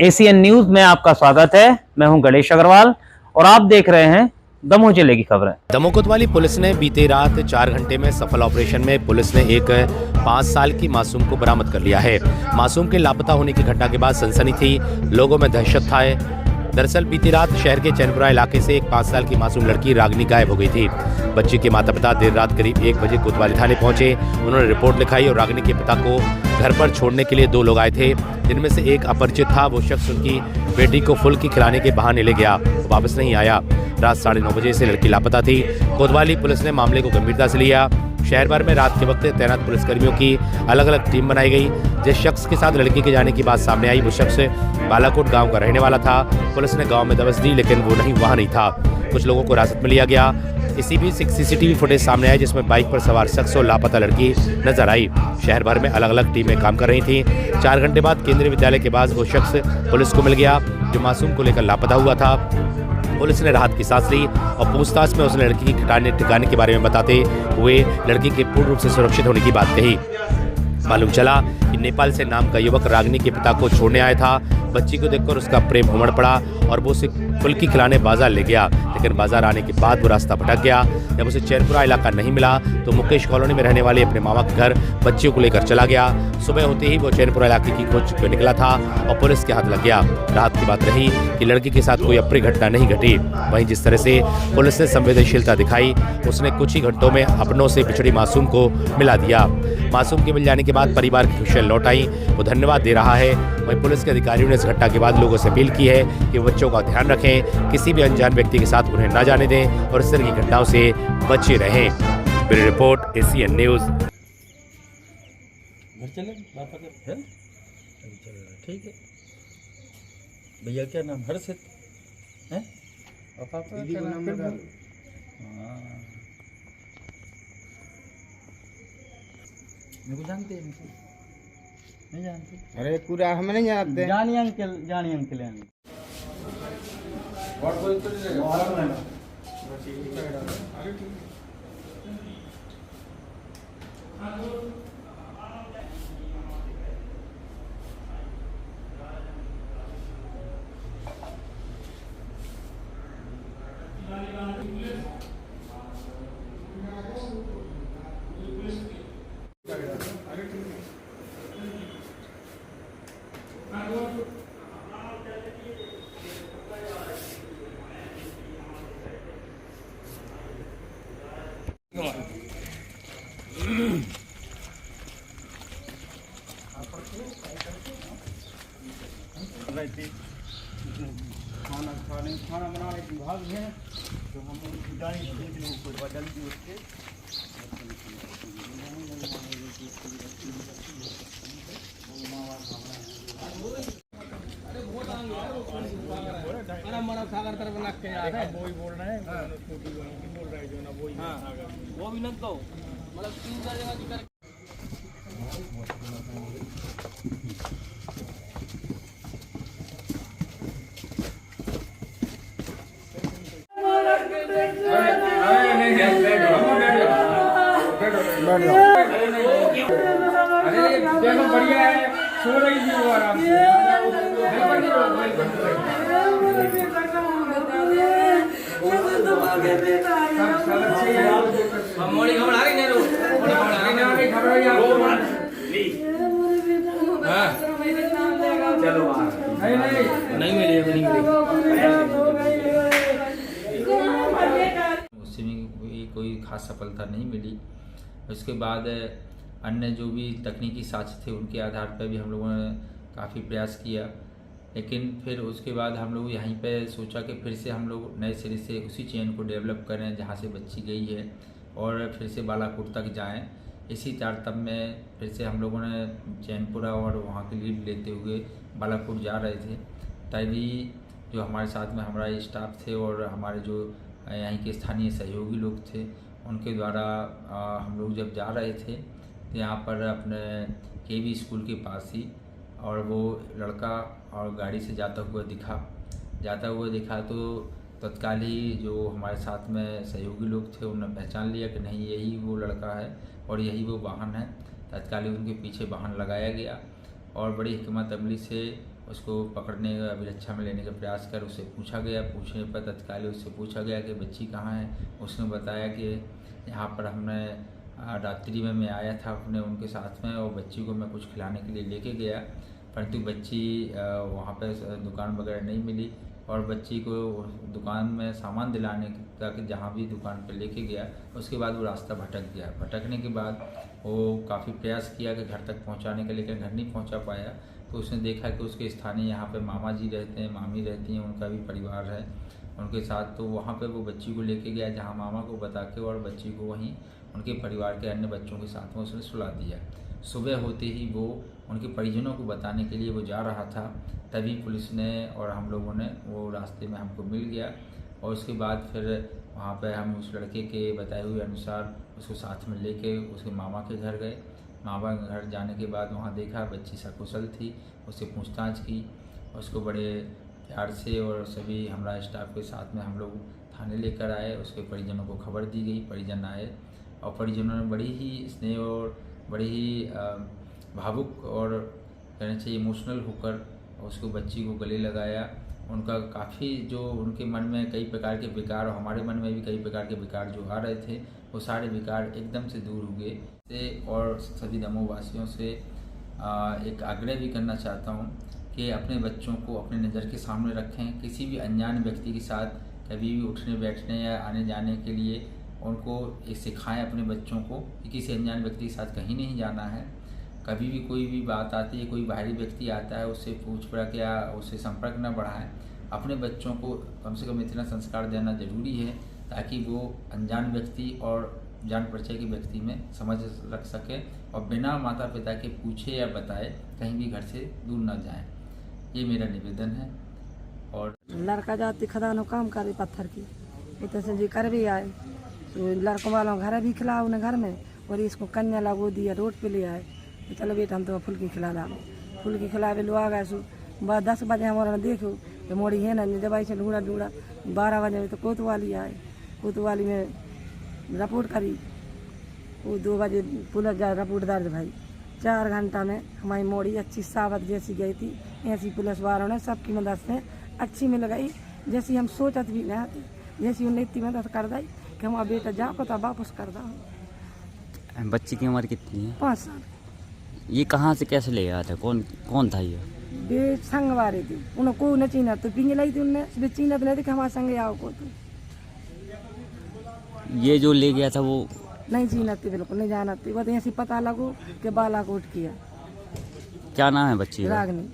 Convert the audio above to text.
ACN news में आपका स्वागत है। मैं हूं गणेश अग्रवाल और आप देख रहे हैं दमोह जिले की खबरें। दमोह कोतवाली पुलिस ने बीते रात 4 घंटे में सफल ऑपरेशन में पुलिस ने एक 5 साल की मासूम को बरामद कर लिया है। मासूम के लापता होने की घटना के बाद सनसनी थी, लोगों में दहशत था। दरअसल बीती रात शहर के चैनपुरा इलाके से एक 5 साल की मासूम लड़की रागिनी गायब हो गई थी। बच्ची के माता पिता देर रात करीब 1 बजे कोतवाली थाने पहुंचे। उन्होंने रिपोर्ट लिखाई और रागिनी के पिता को घर पर छोड़ने के लिए 2 लोग आए थे, जिनमें से एक अपरिचित था। वो शख्स उनकी बेटी को फुल्की खिलाने के बहाने ले गया, वापस नहीं आया। रात 9:30 बजे से लड़की लापता थी। कोतवाली पुलिस ने मामले को गंभीरता से लिया। शहर भर में रात के वक्त तैनात पुलिसकर्मियों की अलग अलग टीम बनाई गई। जिस शख्स के साथ लड़की के जाने की बात सामने आई, वो शख्स बालाकोट गांव का रहने वाला था। पुलिस ने गांव में दबिश दी, लेकिन वो वहां नहीं था। कुछ लोगों को हिरासत में लिया गया। इसी बीच सीसीटीवी फुटेज सामने आई, जिसमें बाइक पर सवार शख्स और लापता लड़की नजर आई। शहर भर में अलग अलग टीमें काम कर रही थीं। 4 घंटे बाद केंद्रीय विद्यालय के पास वो शख्स पुलिस को मिल गया, जो मासूम को लेकर लापता हुआ था। पुलिस ने राहत की सांस ली और पूछताछ में उसने लड़की की ठिकाने के बारे में बताते हुए लड़की के पूर्ण रूप से सुरक्षित होने की बात कही। मालूम चला कि नेपाल से नाम का युवक रागिनी के पिता को छोड़ने आया था। बच्ची को देखकर उसका प्रेम उमड़ पड़ा और वो उसे फुल्की खिलाने बाजार ले गया, लेकिन बाजार आने के बाद वो रास्ता भटक गया। जब उसे चैनपुरा इलाका नहीं मिला तो मुकेश कॉलोनी में रहने वाले अपने मामा के घर बच्चियों को लेकर चला गया। सुबह होते ही वो चैनपुरा इलाके की खोज पे निकला था और पुलिस के हाथ लग गया। रात की बात रही कि लड़की के साथ कोई अप्रिय घटना नहीं घटी। वहीं जिस तरह से पुलिस ने संवेदनशीलता दिखाई, उसने कुछ ही घंटों में अपनों से बिछड़ी मासूम को मिला दिया। मासूम के मिल जाने के बाद परिवार की खुशियां लौट आई, वो धन्यवाद दे रहा है। वहीं पुलिस के अधिकारियों ने इस घटना के बाद लोगों से अपील की है कि बच्चों का ध्यान रखें, किसी भी अनजान व्यक्ति के साथ उन्हें न जाने दें और इस तरह की घटनाओं से बचे रहें। Bureau report, ACN news. ठीक है भैया, क्या नाम? हर्षित है? दीदी को नाम बता। मेरे को जानते हैं? नहीं जानते? अरे पूरा हम नहीं जानते। जानी अंकल और कोई तो नहीं रहेगा। खाना बनाने के विभाग है, तो हम जल्दी उठ के सागर तरफ लग के यार है, वो ही बोल रहे हैं, बोल रहे जो ना वो ही। वो भी न तो मतलब 3-4 जगह की देखो बढ़िया है, सो रही थी वो आराम से। उसमें कोई खास सफलता नहीं मिली। उसके बाद अन्य जो भी तकनीकी साक्ष्य थे उनके आधार पर भी हम लोगों ने काफ़ी प्रयास किया, लेकिन फिर उसके बाद हम लोग यहीं पे सोचा कि फिर से हम लोग नए सिरे से उसी चेन को डेवलप करें जहाँ से बच्ची गई है और फिर से बालाकोट तक जाएं। इसी तारतम्य में फिर से हम लोगों ने चैनपुरा और वहाँ की लीड लेते हुए बालाकोट जा रहे थे। तभी जो हमारे साथ में हमारा स्टाफ थे और हमारे जो यहीं के स्थानीय सहयोगी लोग थे, उनके द्वारा हम लोग जब जा रहे थे तो यहाँ पर अपने केवी स्कूल के पास ही और वो लड़का और गाड़ी से जाता हुआ दिखा तो तत्काल ही जो हमारे साथ में सहयोगी लोग थे उन्होंने पहचान लिया कि नहीं यही वो लड़का है और यही वो वाहन है। तत्काल ही उनके पीछे वाहन लगाया गया और बड़ी हिकमत अमली से उसको पकड़ने का अभिरक्षा में लेने का प्रयास कर उससे पूछा गया। पूछने पर तत्काल उससे पूछा गया कि बच्ची कहाँ है। उसने बताया कि यहाँ पर हमने रात्रि में मैं आया था अपने उनके साथ में और बच्ची को मैं कुछ खिलाने के लिए लेके गया, परंतु बच्ची वहाँ पर दुकान वगैरह नहीं मिली और बच्ची को दुकान में सामान दिलाने तक जहाँ भी दुकान पर लेके गया उसके बाद वो रास्ता भटक गया। भटकने के बाद वो काफ़ी प्रयास किया कि घर तक पहुँचाने के, लेकिन घर नहीं पहुँचा पाया। तो उसने देखा कि उसके स्थानीय यहाँ पे मामा जी रहते हैं, मामी रहती हैं, उनका भी परिवार है उनके साथ। तो वहाँ पे वो बच्ची को लेके गया, जहाँ मामा को बता के और बच्ची को वहीं उनके परिवार के अन्य बच्चों के साथ में उसने सुला दिया। सुबह होते ही वो उनके परिजनों को बताने के लिए वो जा रहा था, तभी पुलिस ने और हम लोगों ने वो रास्ते में हमको मिल गया और उसके बाद फिर वहाँ पे हम उस लड़के के बताए हुए अनुसार उसको साथ में लेके उसके मामा के घर गए। मामा के घर जाने के बाद वहाँ देखा बच्ची सकुशल थी, उससे पूछताछ की, उसको बड़े प्यार से और सभी हमारा स्टाफ के साथ में हम लोग थाने लेकर आए। उसके परिजनों को खबर दी गई, परिजन आए और परिजनों ने बड़ी ही स्नेह और बड़ी ही भावुक और कहना चाहिए इमोशनल होकर उसको बच्ची को गले लगाया। उनका काफ़ी जो उनके मन में कई प्रकार के विकार और हमारे मन में भी कई प्रकार के विकार जो आ रहे थे वो सारे विकार एकदम से दूर हुए। और सभी दमोह वासियों से एक आग्रह भी करना चाहता हूँ कि अपने बच्चों को अपने नज़र के सामने रखें। किसी भी अनजान व्यक्ति के साथ कभी भी उठने बैठने या आने जाने के लिए उनको ये सिखाएं अपने बच्चों को कि किसी अनजान व्यक्ति के साथ कहीं नहीं जाना है। कभी भी कोई भी बात आती है, कोई बाहरी व्यक्ति आता है, उससे पूछ पड़क या उससे संपर्क न बढ़ाएं। अपने बच्चों को कम से कम इतना संस्कार देना ज़रूरी है ताकि वो अनजान व्यक्ति और जान परिचय के व्यक्ति में समझ रख सके और बिना माता पिता के पूछे या बताए कहीं भी घर से दूर न जाएं। ये मेरा निवेदन है। और लड़का जाती खदानों काम करे पत्थर की, उतने से जी कर भी आए तो लड़कों वालों घर भी खिला उन्हें घर में, और इसको कन्या लगो दिया रोड पे ले आए। तो चलो बेटा हम तो फुल्की खिला ला, फुल्की खिलावे लो आ गए। सो 10 बजे हमारा देखो तो मोड़ी है ना दवाई से ढूंढा 12 बजे तो कोतवाली आए, कोतवाली में रिपोर्ट करी। वो 2 बजे पुलिस जा रिपोर्ट दर्ज भाई। 4 घंटा में हमारी मोड़ी अच्छी सावत जैसी गई थी, ऐसी पुलिस वालों ने सबकी मदद से अच्छी मिल गई, जैसी हम सोचत भी नहीं थी, जैसी उन्हें इतनी मदद कर दी कि हमारा बेटा जाओ को तो वापस कर दो। बच्ची की उम्र कितनी है? 5 साल। ये कहाँ से कैसे ले आया था? कौन था ये? बे संग वाले थी, उन्हें को न चीना तो पिंग लाई थी, उनने चीना तो नहीं थी कि हमारे संग आओ को। तो ये जो ले गया था वो नहीं चीना थी, बिल्कुल नहीं जाना थी। वो तो ऐसी पता लगो कि बालाकोट किया। क्या नाम है बच्ची का? रागनी।